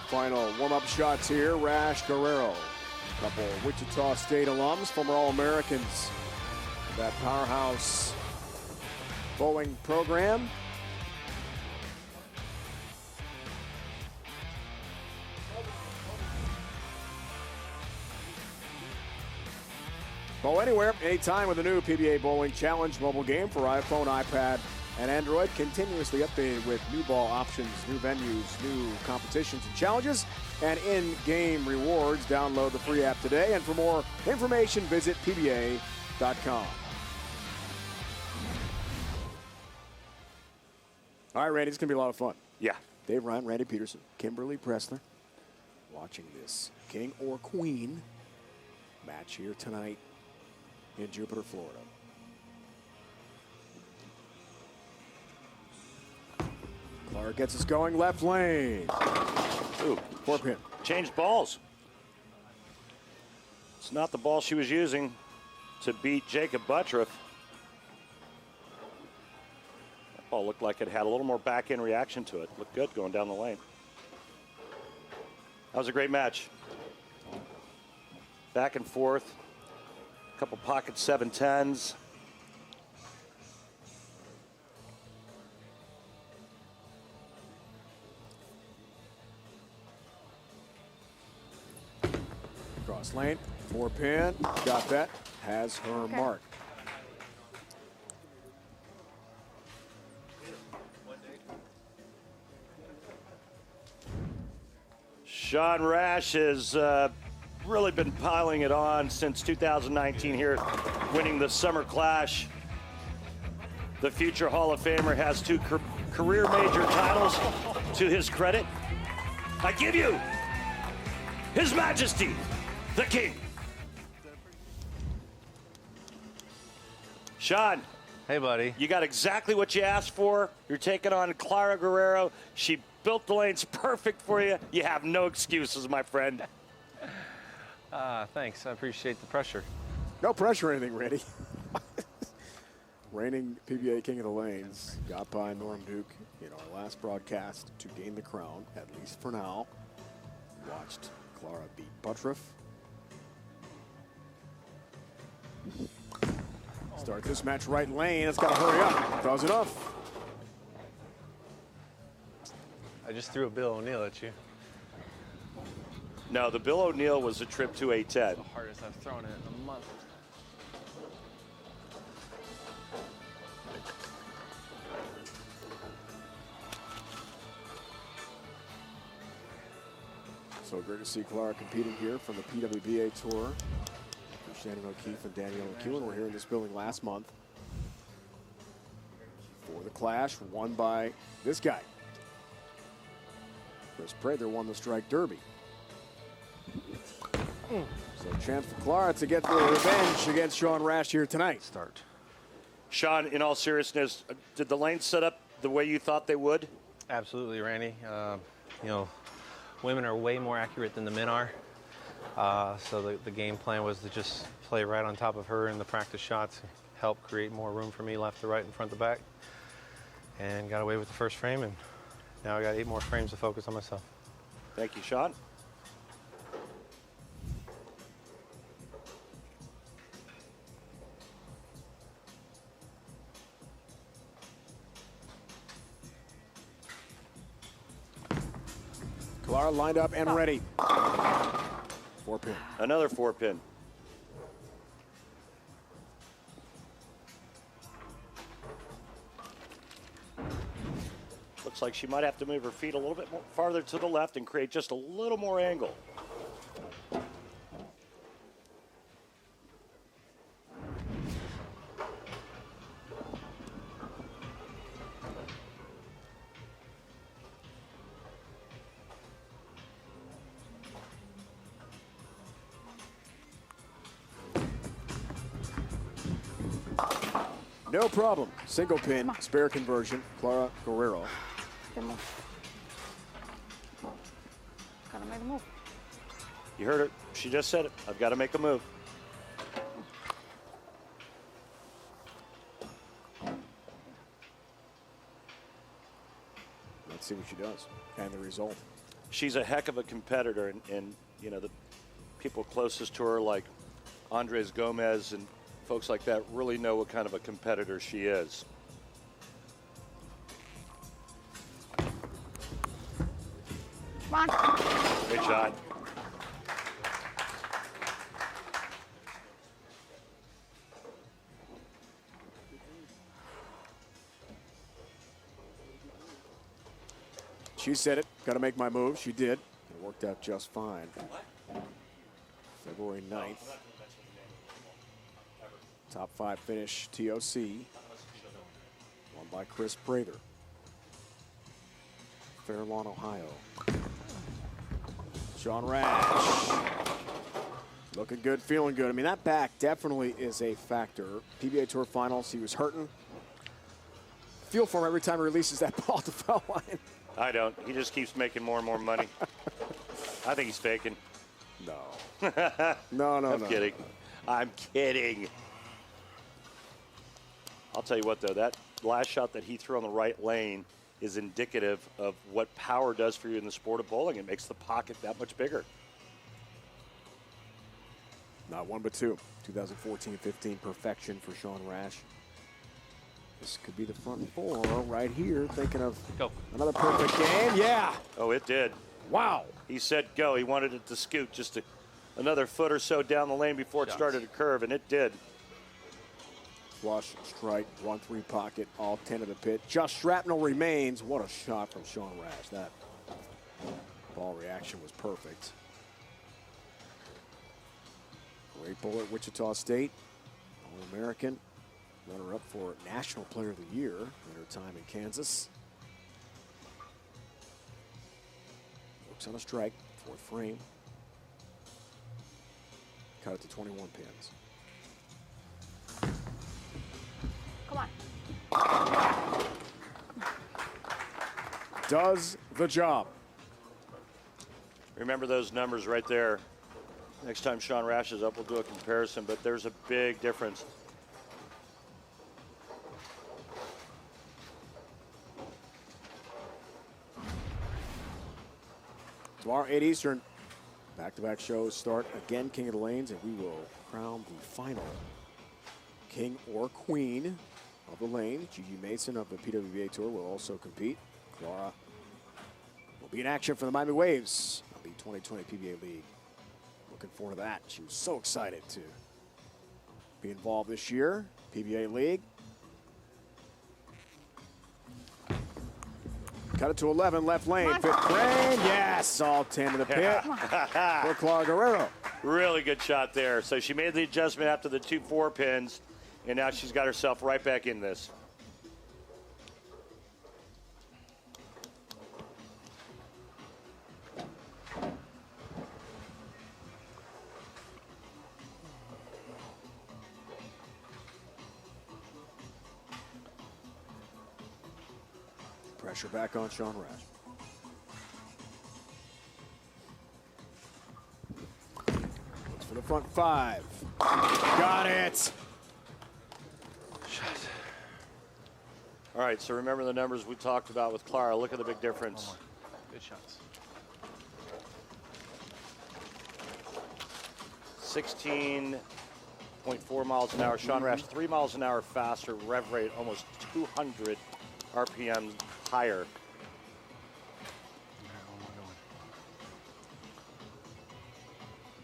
Final warm-up shots here. Rash, Guerrero. A couple Wichita State alums, former All-Americans. That powerhouse bowling program. Bowl anywhere, anytime with the new PBA Bowling Challenge mobile game for iPhone, iPad, and Android. Continuously updated with new ball options, new venues, new competitions and challenges, and in-game rewards. Download the free app today. And for more information, visit pba.com. All right, Randy, it's going to be a lot of fun. Yeah. Dave Ryan, Randy Peterson, Kimberly Pressler, watching this King or Queen match here tonight in Jupiter, Florida. Clara gets us going left lane. Ooh, 4-pin. Changed balls. It's not the ball she was using to beat Jacob Buttriff. That ball looked like it had a little more back-end reaction to it. Looked good going down the lane. That was a great match. Back and forth. A couple pocket 7-10s. Cross lane, 4-pin, got that, has her mark. Sean Rash has really been piling it on since 2019 here, winning the Summer Clash. The future Hall of Famer has 2 career major titles to his credit. I give you His Majesty, the King. Sean. Hey, buddy. You got exactly what you asked for. You're taking on Clara Guerrero. She built the lanes perfect for you. You have no excuses, my friend. Thanks. I appreciate the pressure. No pressure or anything, Randy. Reigning PBA King of the Lanes, got by Norm Duke in our last broadcast to gain the crown, at least for now. Watched Clara beat Buttriff. Start this match right lane. It's got to hurry up. Does enough. I just threw a Bill O'Neill at you. No, the Bill O'Neill was a trip to A10. The hardest I've thrown it in a month. So great to see Clara competing here from the PWBA Tour. Shannon O'Keefe and Danielle McEwen were here in this building last month for the clash, won by this guy. Chris Prather won the Strike Derby. So a chance for Clara to get the revenge against Sean Rash here tonight. Start. Sean, in all seriousness, did the lane set up the way you thought they would? Absolutely, Randy. You know, women are way more accurate than the men are. So the game plan was to just play right on top of her in the practice shots, help create more room for me left to right and front to back. And got away with the first frame, and now I got 8 more frames to focus on myself. Thank you, Sean. Clara lined up and ready. 4-pin. Another 4-pin. Looks like she might have to move her feet a little bit more farther to the left and create just a little more angle. No problem. Single pin, spare conversion, Clara Guerrero. Gotta make a move. You heard it. She just said it. I've got to make a move. Let's see what she does and the result. she's a heck of a competitor, and you know, the people closest to her, like Andres Gomez and folks like that, really know what kind of a competitor she is. Come on. Great shot. She said it. Got to make my move. She did. It worked out just fine. February 9th. Top 5 finish, TOC. Won by Chris Prather. Fairlawn, Ohio. Sean Rash. Looking good, feeling good. I mean, that back definitely is a factor. PBA Tour Finals, he was hurting. Feel for him every time he releases that ball to foul line. I don't. He just keeps making more and more money. I think he's faking. No. No. I'm kidding. I'm kidding. I'll tell you what, though, that last shot that he threw on the right lane is indicative of what power does for you in the sport of bowling. It makes the pocket that much bigger. Not one but two. 2014-15 perfection for Sean Rash. This could be the front four right here. Thinking of another perfect game. Yeah. Oh, it did. Wow. He said go. He wanted it to scoot just another foot or so down the lane before it started to curve, and it did. Flush, strike, 1-3 pocket, all 10 of the pit. Just shrapnel remains. What a shot from Sean Rash. That ball reaction was perfect. Great bowler at Wichita State. All-American. Runner-up for National Player of the Year in her time in Kansas. Looks on a strike, 4th frame. Cut it to 21 pins. Come on. Does the job. Remember those numbers right there. Next time Sean Rash is up, we'll do a comparison, but there's a big difference. Tomorrow, 8 Eastern, back-to-back shows start again, King of the Lanes, and we will crown the final king or queen of the lane. Gigi Mason of the PWBA Tour will also compete. Clara will be in action for the Miami Waves of the 2020 PBA League. Looking forward to that. She was so excited to be involved this year. PBA League. Cut it to 11, left lane, 5th frame, yes, all 10 to the pit for Clara Guerrero. Really good shot there. So she made the adjustment after the 2 4-pins, and now she's got herself right back in this. Pressure back on Sean Rash. Looks for the front 5. Got it. All right, so remember the numbers we talked about with Clara. Look at the big difference. Good shots. 16.4 miles an hour. Sean Rash, 3 miles an hour faster. Rev rate almost 200 RPM higher.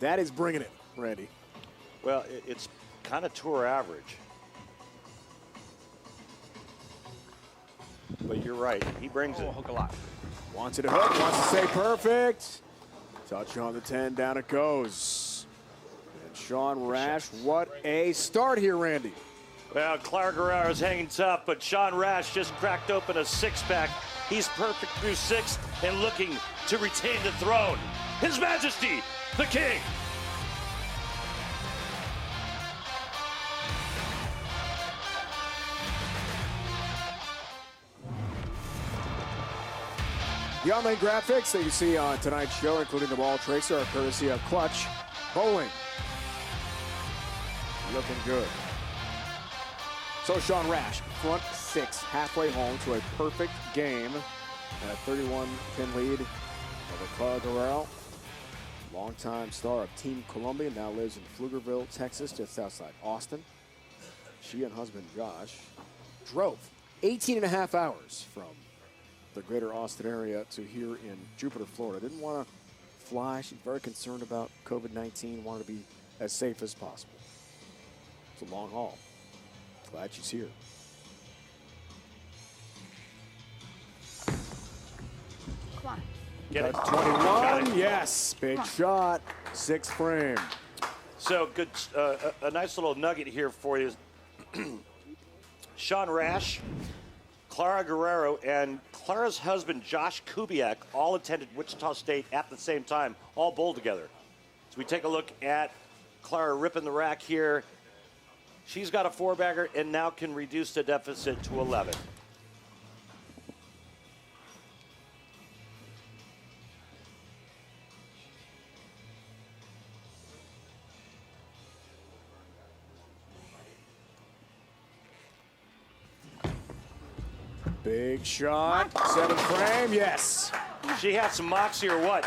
That is bringing it, Randy. Well, it's kind of tour average. But you're right. He brings it. Hook a lot. Wants it to hook, wants to stay perfect. Touch on the 10, down it goes. And Sean Rash, what a start here, Randy. Well, Clara Guerrero is hanging tough, but Sean Rash just cracked open a 6-pack. He's perfect through 6 and looking to retain the throne. His Majesty, the King. The online graphics that you see on tonight's show, including the ball tracer, are courtesy of Clutch Bowling. Looking good. So Sean Rash, front 6, halfway home to a perfect game. And a 31-pin lead Clara Guerrero, longtime star of Team Columbia, now lives in Pflugerville, Texas, just outside Austin. She and husband Josh drove 18 and a half hours from the greater Austin area to here in Jupiter, Florida. Didn't want to fly. She's very concerned about COVID-19, wanted to be as safe as possible. It's a long haul. Glad she's here. Come on. Get it. 21, yes, big shot, 6th frame. So good, a nice little nugget here for you. Sean Rash, Clara Guerrero, and Clara's husband, Josh Kubiak, all attended Wichita State at the same time, all bowled together. So we take a look at Clara ripping the rack here. She's got a 4-bagger and now can reduce the deficit to 11. Big shot, 7th frame, yes. She had some moxie or what?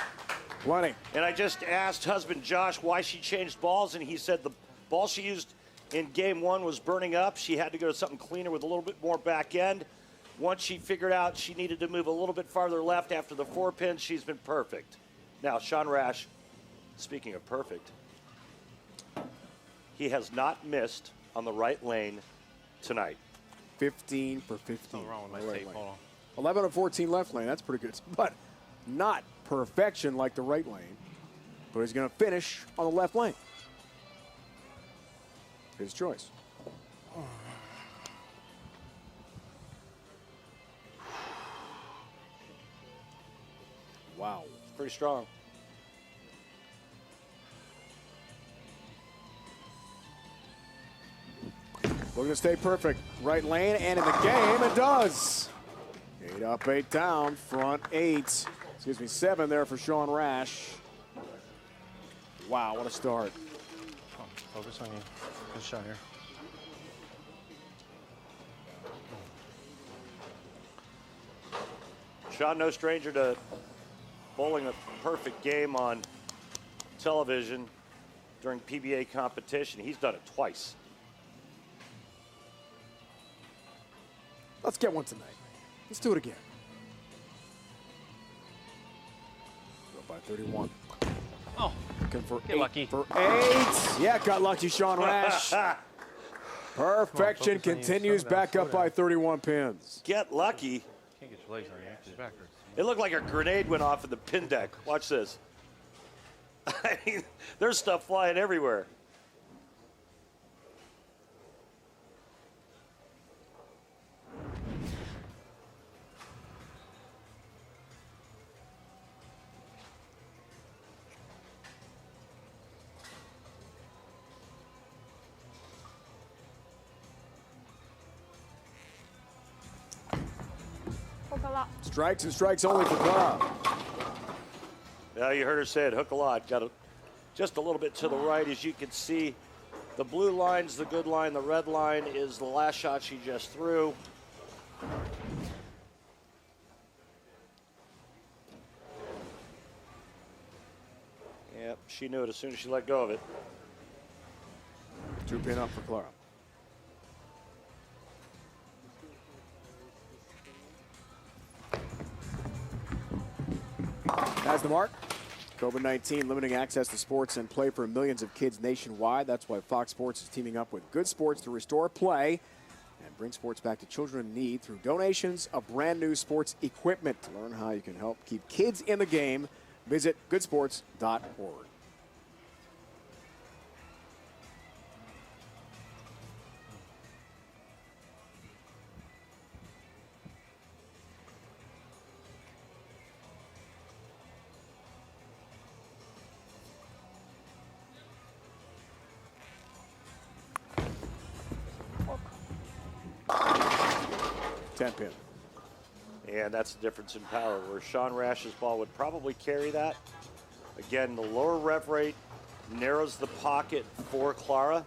20. And I just asked husband Josh why she changed balls, and he said the ball she used in game 1 was burning up. She had to go to something cleaner with a little bit more back end. Once she figured out she needed to move a little bit farther left after the 4 pins, she's been perfect. Now, Sean Rash, speaking of perfect, he has not missed on the right lane tonight. 15 for 15. Something wrong with my right tape. lane. Hold on. 11 of 14 left lane. That's pretty good. But not perfection like the right lane. But he's going to finish on the left lane. His choice. Wow. Pretty strong. Looking to stay perfect. Right lane and in the game, it does. 8 up, 8 down, front 8. Excuse me, 7 there for Sean Rash. Wow, what a start. Oh, focus on you. Good shot here. Sean, no stranger to bowling a perfect game on television during PBA competition. He's done it twice. Let's get one tonight. Let's do it again. Go by 31. Oh, Looking for get 8 lucky. for 8. Yeah, got lucky, Sean Rash. Perfection focus on you. continues Slow down, back slow up by down. 31 pins. Get lucky. Can't get your legs on you. Your back hurts. It looked like a grenade went off in the pin deck. Watch this. I mean, there's stuff flying everywhere. Hook a lot. Strikes and strikes only for Clara. Yeah, you heard her say it, hook a lot. Got just a little bit to the right, as you can see. The blue line's the good line. The red line is the last shot she just threw. Yep, she knew it as soon as she let go of it. 2 pin up for Clara. Has the mark. COVID-19 limiting access to sports and play for millions of kids nationwide. That's why Fox Sports is teaming up with Good Sports to restore play and bring sports back to children in need through donations of brand new sports equipment. To learn how you can help keep kids in the game, visit goodsports.org. Hook. 10 pin. And that's the difference in power, where Sean Rash's ball would probably carry that. Again, the lower rev rate narrows the pocket for Clara,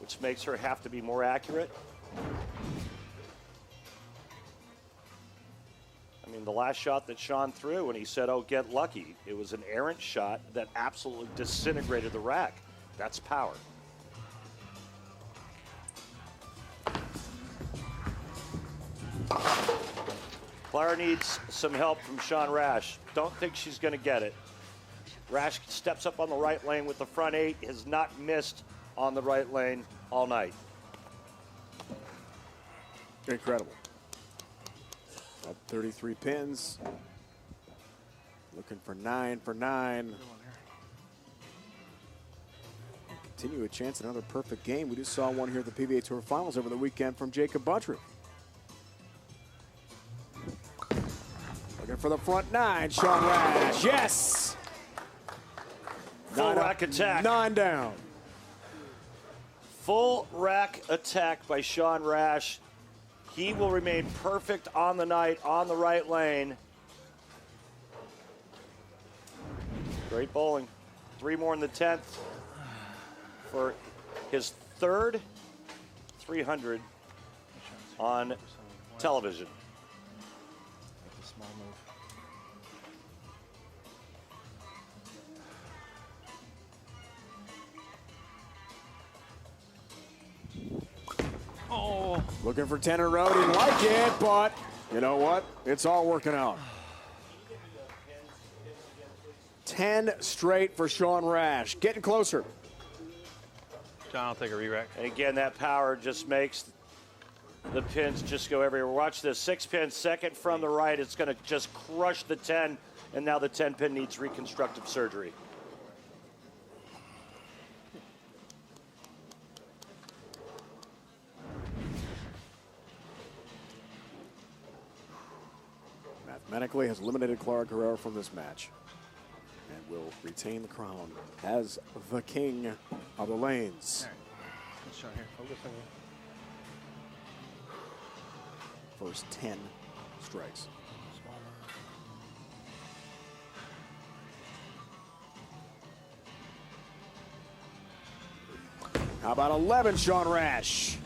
which makes her have to be more accurate. I mean, the last shot that Sean threw, and he said, oh, get lucky. It was an errant shot that absolutely disintegrated the rack. That's power. Clara needs some help from Sean Rash. Don't think she's going to get it. Rash steps up on the right lane with the front 8, has not missed on the right lane all night. Incredible. Up 33 pins. Looking for 9 for 9. Continue a chance at another perfect game. We just saw one here at the PBA Tour Finals over the weekend from Jacob Buttriff. Looking for the front 9, Sean Rash. Yes! Full rack attack. 9 down. Full rack attack by Sean Rash. He will remain perfect on the night, on the right lane. Great bowling. 3 more in the 10th for his 3rd 300 on television. Make a small move. Oh. Looking for 10 in a row. Didn't like it, but you know what? It's all working out. 10 straight for Sean Rash. Getting closer. John, I'll take a re-rack. And again, that power just makes the pins just go everywhere. Watch this. 6 pin, second from the right. It's going to just crush the 10, and now the 10 pin needs reconstructive surgery. Mathematically has eliminated Clara Guerrero from this match and will retain the crown as the king of the lanes. All right. Let's show here. Focus on you. First 10 strikes. How about 11, Sean Rash?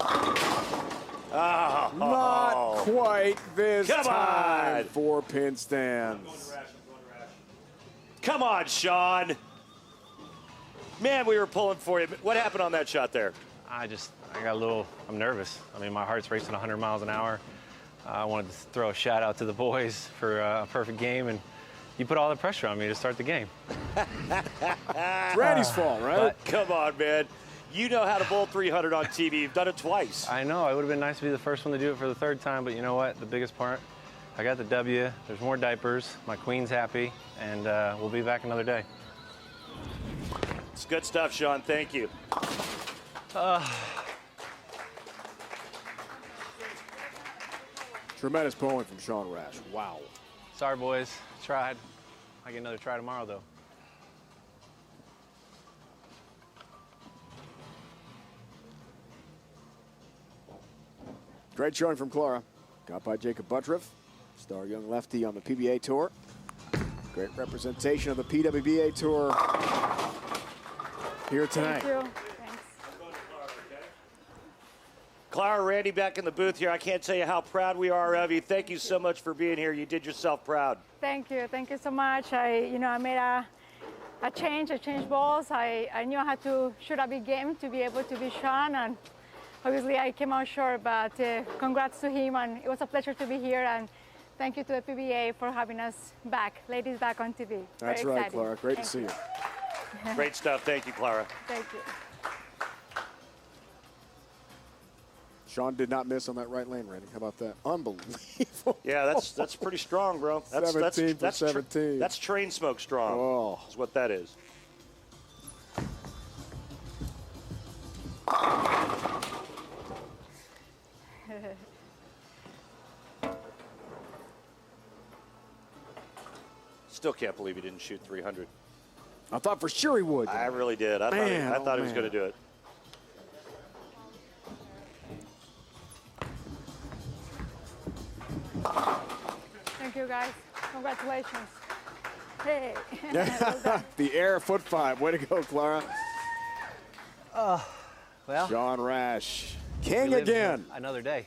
Oh. Not quite this Come time. on. 4 pin stands. Come on, Sean. Man, we were pulling for you. What happened on that shot there? I got a little, I'm nervous. I mean, my heart's racing 100 miles an hour. I wanted to throw a shout out to the boys for a perfect game, and you put all the pressure on me to start the game. It's Randy's fault, right? Come on, man. You know how to bowl 300 on TV. You've done it twice. I know. It would have been nice to be the first one to do it for the 3rd time, but you know what? The biggest part, I got the W. There's more diapers. My queen's happy, and we'll be back another day. It's good stuff, Sean. Thank you. Tremendous bowling from Sean Rash. Wow. Sorry, boys. Tried. I get another try tomorrow, though. Great showing from Clara. Got by Jacob Buttriff, star young lefty on the PBA Tour. Great representation of the PWBA Tour here tonight. Thank you. Thanks. Clara, Randy back in the booth here. I can't tell you how proud we are of you. Thank you so much for being here. You did yourself proud. Thank you. Thank you so much. I made a change. I changed balls. I knew I had to shoot a big game to be able to be Sean, and obviously I came out short, but congrats to him, and it was a pleasure to be here, and thank you to the PBA for having us back, ladies back on TV. That's Very right, exciting. Clara. Great Thank to see you. Great stuff. Thank you, Clara. Thank you. Sean did not miss on that right lane, Randy. How about that? Unbelievable. Yeah, that's pretty strong, bro. That's 17 for 17. That's train smoke strong. Oh. Is what that is. Still can't believe he didn't shoot 300. I thought for sure he would. I really did. I thought he was going to do it. Thank you, guys. Congratulations. Hey. The air foot 5. Way to go, Clara. Well, Sean Rash. King we live again. another day.